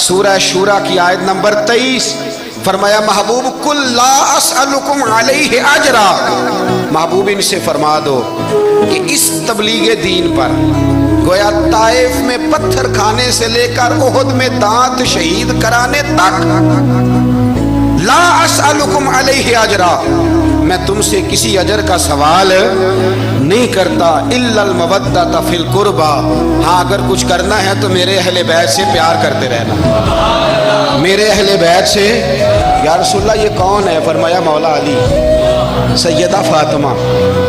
سورہ شورا کی آیت نمبر 23، فرمایا محبوب کل لا اسألکم علیہ اجرا، محبوب ان سے فرما دو کہ اس تبلیغ دین پر گویا طائف میں پتھر کھانے سے لے کر احد میں دانت شہید کرانے تک، لا اسألکم علیہ اجرا، میں تم سے کسی اجر کا سوال نہیں کرتا، الا المودۃ فی القربى، ہاں اگر کچھ کرنا ہے تو میرے اہل بیت سے پیار کرتے رہنا، میرے اہل بیت سے۔ یا رسول اللہ یہ کون ہے؟ فرمایا مولا علی، سیدہ فاطمہ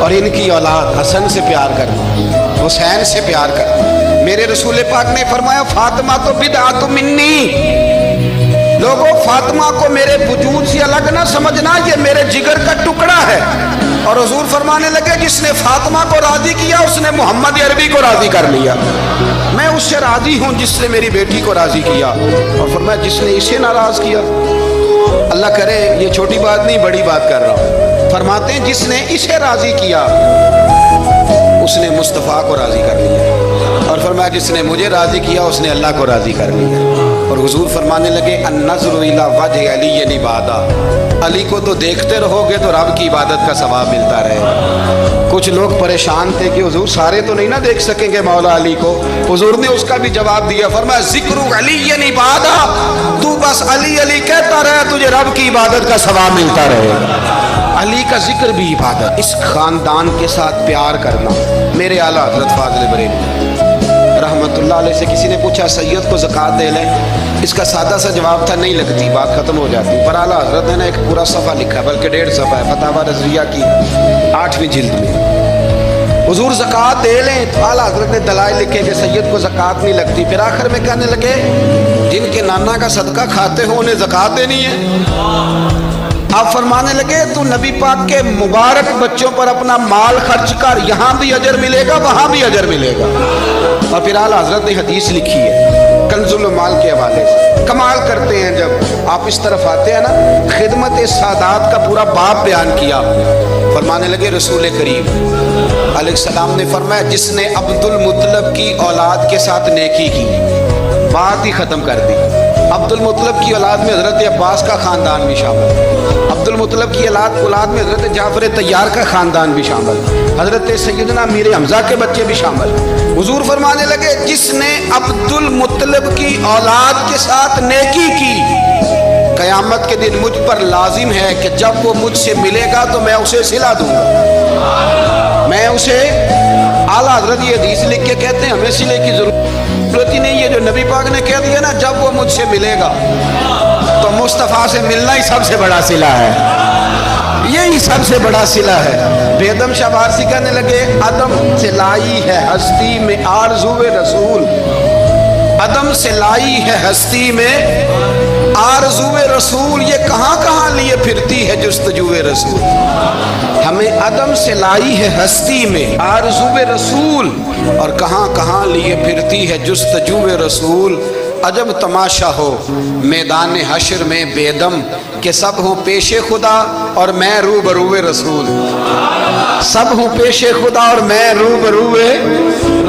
اور ان کی اولاد حسن سے پیار کرنا، حسین سے پیار کرنا۔ میرے رسول پاک نے فرمایا فاطمہ تو بدعۃ منی، لوگوں فاطمہ کو میرے وجود سے الگ نہ سمجھنا، یہ میرے جگر کا ٹکڑا ہے۔ اور حضور فرمانے لگے جس نے فاطمہ کو راضی کیا اس نے محمد عربی کو راضی کر لیا، میں اس سے راضی ہوں جس نے میری بیٹی کو راضی کیا۔ اور فرمایا جس نے اسے ناراض کیا، اللہ کرے یہ چھوٹی بات نہیں بڑی بات کر رہا ہوں، فرماتے ہیں جس نے اسے راضی کیا اس نے مصطفیٰ کو راضی کر لیا، اور فرمایا جس نے مجھے راضی کیا اس نے اللہ کو راضی کر لیا۔ اور حضور فرمانے لگے النظر الی وجہ علی عبادہ، علی کو تو دیکھتے رہو گے تو رب کی عبادت کا ثواب ملتا رہے گا۔ کچھ لوگ پریشان تھے کہ حضور سارے تو نہیں نہ دیکھ سکیں گے مولا علی کو، حضور نے اس کا بھی جواب دیا، فرمایا ذکر علی عبادہ، تو بس علی علی کہتا رہے تجھے رب کی عبادت کا ثواب ملتا رہے گا۔ علی کا ذکر بھی عبادت۔ اس خاندان کے ساتھ پیار کرنا۔ میرے اعلیٰ حضرت فاضل بریلوی رحمت اللہ علیہ سے کسی نے پوچھا سید کو زکوٰۃ دے لیں، اس کا سادہ سا جواب تھا نہیں لگتی، بات ختم ہو جاتی، پر اعلیٰ حضرت نے ایک پورا صفحہ لکھا، بلکہ 1.5 صفحہ ہے، فتاوی رضویہ کی 8ویں جلد میں۔ حضور زکوٰۃ دے لیں تو اعلیٰ حضرت نے دلائل لکھے کہ سید کو زکوٰۃ نہیں لگتی، پھر آخر میں کہنے لگے جن کے نانا کا صدقہ کھاتے ہو انہیں زکوٰۃ دینی ہے۔ آپ فرمانے لگے تو نبی پاک کے مبارک بچوں پر اپنا مال خرچ کر، یہاں بھی اجر ملے گا وہاں بھی اجر ملے گا۔ اور پھر اعلیٰ حضرت نے حدیث لکھی ہے کنز المال کے حوالے سے، کمال کرتے ہیں جب آپ اس طرف آتے ہیں نا، خدمت سادات کا پورا باب بیان کیا۔ فرمانے لگے رسول کریم علیہ السلام نے فرمایا جس نے عبد المطلب کی اولاد کے ساتھ نیکی کی، بات ہی ختم کر دی۔ عبد المطلب کی اولاد میں حضرت عباس کا خاندان بھی شامل، عبد المطلب کی اولاد میں حضرت جعفر طیار کا خاندان بھی شامل، حضرت سیدنا میر حمزہ کے بچے بھی شامل۔ حضور فرمانے لگے جس نے عبد المطلب کی اولاد کے ساتھ نیکی کی، قیامت کے دن مجھ پر لازم ہے کہ جب وہ مجھ سے ملے گا تو میں اسے صلہ دوں گا، میں اسے۔ اعلیٰ حضرت یہ حدیث لکھ کے کہتے ہیں ہمیں صلے کی ضرورت ہی نہیں ہے، جو نبی پاک نے کہہ دیا نا جب وہ مجھ سے ملے گا تو مصطفیٰ سے ملنا ہی سب سے بڑا صلہ ہے، یہی سب سے بڑا صلہ ہے۔ بیدم شاہ فارسی کہنے لگے عدم سے لائی ہے ہستی میں آرزو رسول، عدم سے لائی ہے ہستی میں آرزو رسول، یہ کہاں کہاں لیے پھرتی ہے جستجو رسول۔ ہمیں عدم سے لائی ہے ہستی میں آرزو رسول، اور کہاں کہاں لیے پھرتی ہے جستجو رسول۔ عجب تماشا ہو میدان حشر میں بیدم کہ سب ہوں پیش خدا اور میں روبرو رسول، سب ہوں پیش خدا اور میں روبرو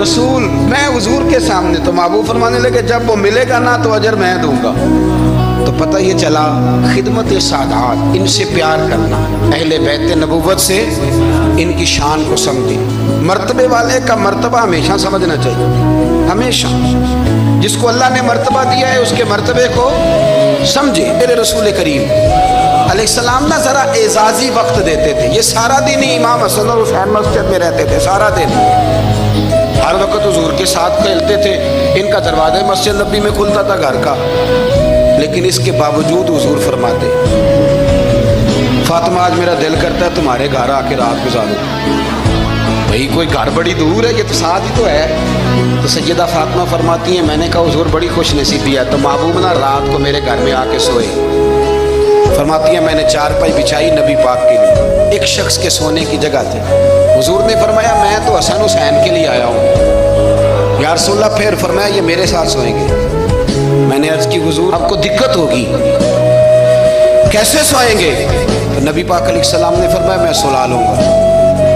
رسول۔ میں حضور کے سامنے، تو محبوب فرمانے لگے جب وہ ملے گا نا تو اجر میں دوں گا۔ تو پتہ یہ چلا خدمت سادات، ان سے پیار کرنا، اہل بیت نبوت سے ان کی شان کو سمجھے۔ مرتبے والے کا مرتبہ ہمیشہ سمجھنا چاہیے، ہمیشہ جس کو اللہ نے مرتبہ دیا ہے اس کے مرتبے کو سمجھے۔ میرے رسول کریم علیہ السلام نا ذرا اعزازی وقت دیتے تھے، یہ سارا دن ہی امام حسن اور حسین مسجد میں رہتے تھے، سارا دن ہر وقت حضور کے ساتھ کھیلتے تھے، ان کا دروازہ مسجد نبی میں کھلتا تھا گھر کا، لیکن اس کے باوجود حضور فرماتے فاطمہ آج میرا دل کرتا ہے تمہارے گھر آ کے رات گزاروں۔ بھئی کوئی گھر بڑی دور ہے، یہ تو ساتھ ہی تو ہے۔ تو سیدہ فاطمہ فرماتی ہیں میں نے کہا حضور بڑی خوش نصیبی ہے، تو محبوب نا رات کو میرے گھر میں آ کے سوئے۔ فرماتی ہیں میں نے چارپائی بچھائی نبی پاک کے لیے، ایک شخص کے سونے کی جگہ تھی۔ حضور نے فرمایا میں تو حسن حسین کے لیے آیا ہوں۔ یا رسول اللہ پھر فرمایا یہ میرے ساتھ سوئیں گے۔ میں نے عرض کی حضور آپ کو دقت ہوگی، کیسے سوئیں گے؟ تو نبی پاک علیہ السلام نے فرمایا میں سلا لوں گا۔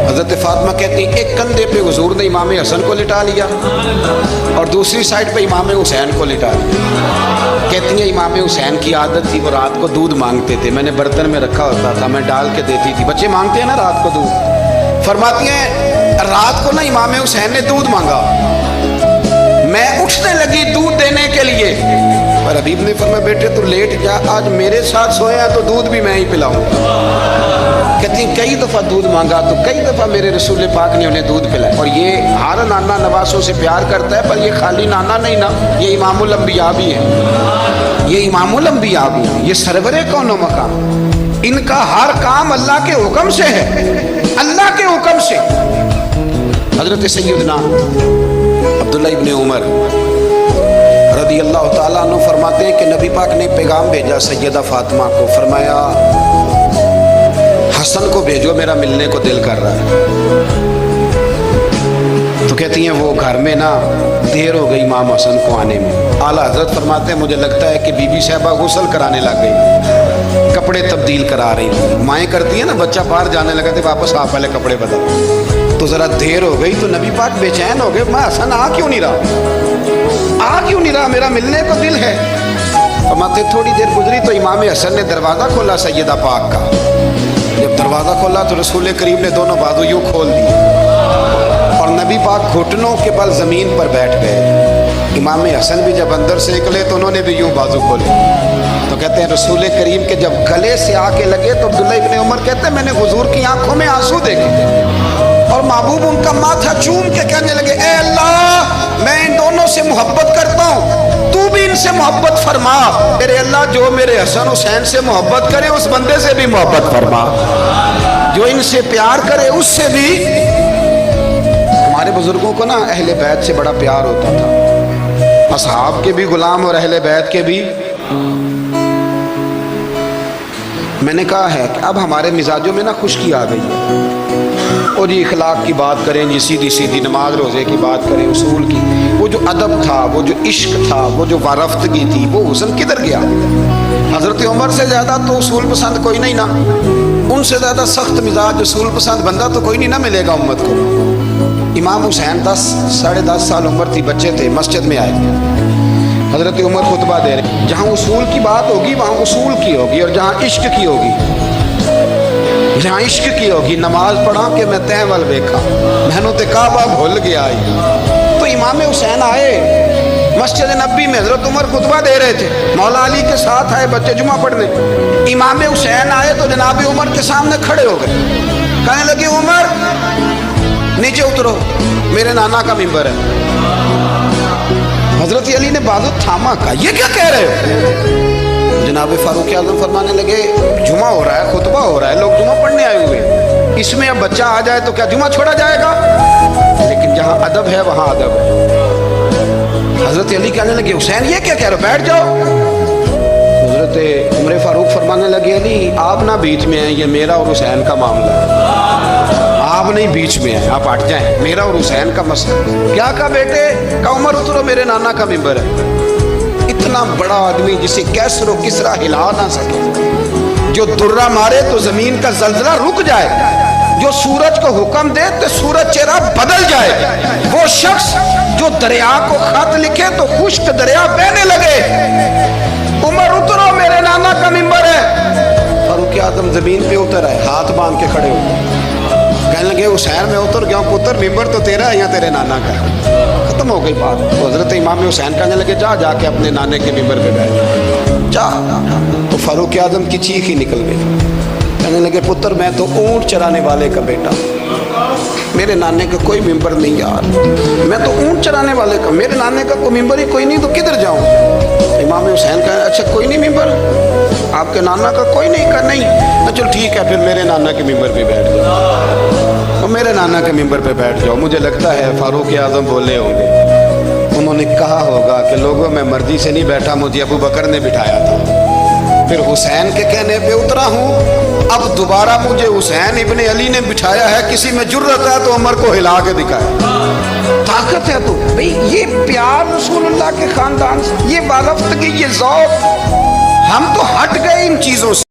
حضرت فاطمہ کہتی ہیں ایک کندھے پہ حضور نے امام حسن کو لٹا لیا اور دوسری سائڈ پہ امام حسین کو لٹا لیا۔ کہتی ہیں امام حسین کی عادت تھی، وہ رات کو دودھ مانگتے تھے، میں نے برتن میں رکھا ہوتا تھا، میں ڈال کے دیتی تھی، بچے مانگتے ہیں نا رات کو دودھ۔ فرماتی ہیں رات کو نا امام حسین نے دودھ مانگا، میں اٹھنے لگی دودھ دینے کے لیے، اور حبیب نے فرمایا بیٹے تو لیٹ جا، آج میرے ساتھ سویا تو دودھ بھی میں ہی پلاؤں۔ کہتی ہیں کئی دفعہ دودھ مانگا تو کئی دفعہ میرے رسول پاک نے انہیں دودھ پلایا۔ اور یہ ہر نانا نواسوں سے پیار کرتا ہے، پر یہ خالی نانا نہیں نا، یہ امام الانبیاء بھی ہے، یہ امام الانبیاء بھی ہے، یہ سرور کون و مقام، ان کا ہر کام اللہ کے حکم سے ہے، اللہ کے حکم سے۔ حضرت سیدنا عبداللہ ابن عمر رضی اللہ تعالیٰ عنہ فرماتے ہیں کہ نبی پاک نے پیغام بھیجا سیدہ فاطمہ کو، فرمایا حسن کو بھیجو، میرا ملنے کو دل کر رہا ہے۔ تو کہتی ہیں وہ گھر میں نا دیر ہو گئی امام حسن کو آنے میں۔ اعلیٰ حضرت فرماتے ہیں مجھے لگتا ہے کہ بی بی صاحبہ غسل کرانے لگ گئی، کپڑے تبدیل کرا رہی تھی، مائیں کرتی ہیں نا بچہ باہر جانے لگا تھے واپس آپ پہلے کپڑے بدل، تو ذرا دیر ہو گئی تو نبی پاک بے چین ہو گئے، میں حسن آ کیوں نہیں رہا، میرا ملنے کو دل ہے۔ فرماتے تھوڑی دیر گزری تو امام حسن نے دروازہ کھولا سیدہ پاک کا، جب دروازہ کھولا تو رسول کریم نے دونوں بازو یوں کھول دیے اور نبی پاک گھٹنوں کے بل زمین پر بیٹھ گئے۔ امام حسن بھی جب اندر سے نکلے تو انہوں نے بھی یوں بازو کھولے، تو کہتے ہیں رسول کریم کے جب گلے سے آ کے لگے تو عبداللہ ابن عمر کہتے ہیں میں نے حضور کی آنکھوں میں آنسو دیکھے اور محبوب ان کا ماتھا چوم کے کہنے لگے اے اللہ میں ان دونوں سے محبت کرتا ہوں، تو بھی ان سے محبت فرما، میرے اللہ جو میرے حسن حسین سے محبت کرے اس بندے سے بھی محبت فرما، جو ان سے پیار کرے اس سے بھی۔ ہمارے بزرگوں کو نا اہل بیت سے بڑا پیار ہوتا تھا، اصحاب کے بھی غلام اور اہل بیت کے بھی۔ میں نے کہا ہے کہ اب ہمارے مزاجوں میں نا خشکی آ گئی ہے، اور یہ اخلاق کی بات کریں، یہ سیدھی سیدھی نماز روزے کی بات کریں، اصول کی، وہ جو ادب تھا، وہ جو عشق تھا، وہ جو وارفتگی تھی، وہ حسن کدھر گیا؟ حضرت عمر سے زیادہ تو اصول پسند کوئی نہیں نا، ان سے زیادہ سخت مزاج اصول پسند بندہ تو کوئی نہیں نہ ملے گا امت کو۔ امام حسین 10 سال عمر تھی، بچے تھے، مسجد میں آئے، حضرت عمر خطبہ دے رہے، جہاں اصول کی بات ہوگی وہاں اصول کی ہوگی، اور جہاں عشق کی ہوگی جہاں عشق کی ہوگی، نماز پڑھا کہ میں تینول دیکھا، میں تے کعبہ بھول گیا آئی۔ تو امام حسین آئے مسجد نبی میں، حضرت عمر خطبہ دے رہے تھے، مولا علی کے ساتھ آئے بچے جمعہ پڑھنے، امام حسین آئے تو جناب عمر کے سامنے کھڑے ہو گئے، کہنے لگے عمر نیچے اترو، میرے نانا کا ممبر ہے۔ حضرت علی نے بازو تھاما، کہا یہ کیا کہہ رہے ہو؟ جناب فاروق اعظم فرمانے لگے جمعہ ہو رہا ہے، خطبہ ہو رہا ہے، لوگ جمعہ پڑھنے آئے ہوئے، اس میں اب بچہ آ جائے تو کیا جمعہ چھوڑا جائے گا؟ لیکن جہاں ادب ہے وہاں ادب ہے۔ حضرت علی کہنے لگے حسین یہ کیا کہہ رہے ہو، بیٹھ جاؤ۔ حضرت عمر فاروق فرمانے لگے علی آپ نہ بیچ میں ہیں، یہ میرا اور حسین کا معاملہ ہے، آپ نہیں بیچ میں ہیں، آپ ہٹ جائیں، میرا اور حسین کا مسئلہ۔ کیا کہا بیٹے؟ کہا عمر اترو، میرے نانا کا ممبر ہے۔ اتنا بڑا آدمی جسے کیسر و کسرا ہلا نہ سکے، جو درہ مارے تو زمین کا زلزلہ رک جائے، جو سورج کو حکم دے تو سورج چہرہ بدل جائے، وہ شخص جو دریا کو خط لکھے تو خشک دریا بہنے لگے۔ عمر اترو، میرے نانا کا ممبر ہے۔ فاروق اعظم زمین پہ اتر آئے، ہاتھ باندھ کے کھڑے ہوئے، کہنے لگے حسین میں اتر گیا ہوں، پتر ممبر تو تیرا ہے یا تیرے نانا کا؟ ختم ہو گئی بات۔ تو حضرت امام حسین کہنے لگے جا کے اپنے نانے کے ممبر پہ بیٹھ جا۔ تو فاروق اعظم کی چیخ ہی نکل گئی، کہنے لگے پتر میں تو اونٹ چرانے والے کا بیٹا، میرے نانے کا کوئی ممبر نہیں یار، میں تو اونٹ چرانے والے کا، میرے نانے کا کوئی ممبر ہی کوئی نہیں، تو کدھر جاؤں؟ امام حسین کہا اچھا کوئی نہیں ممبر آپ کے نانا کا کوئی نہیں؟ کہا نہیں۔ چل ٹھیک ہے پھر میرے نانا کے ممبر پہ بیٹھ جاؤ، اور میرے نانا کے ممبر پہ بیٹھ جاؤ۔ مجھے لگتا ہے فاروق اعظم بولے ہوں گے، انہوں نے کہا ہوگا کہ لوگوں میں مرضی سے نہیں بیٹھا، مجھے ابو بکر نے بٹھایا تھا، پھر حسین کے کہنے پہ اترا ہوں، اب دوبارہ مجھے حسین ابن علی نے بٹھایا ہے، کسی میں جرت ہے تو عمر کو ہلا کے دکھائے، طاقت ہے تو بھئی یہ پیار رسول اللہ کے خاندان سے، یہ بالفتگی، یہ ذوق، ہم تو ہٹ گئے ان چیزوں سے۔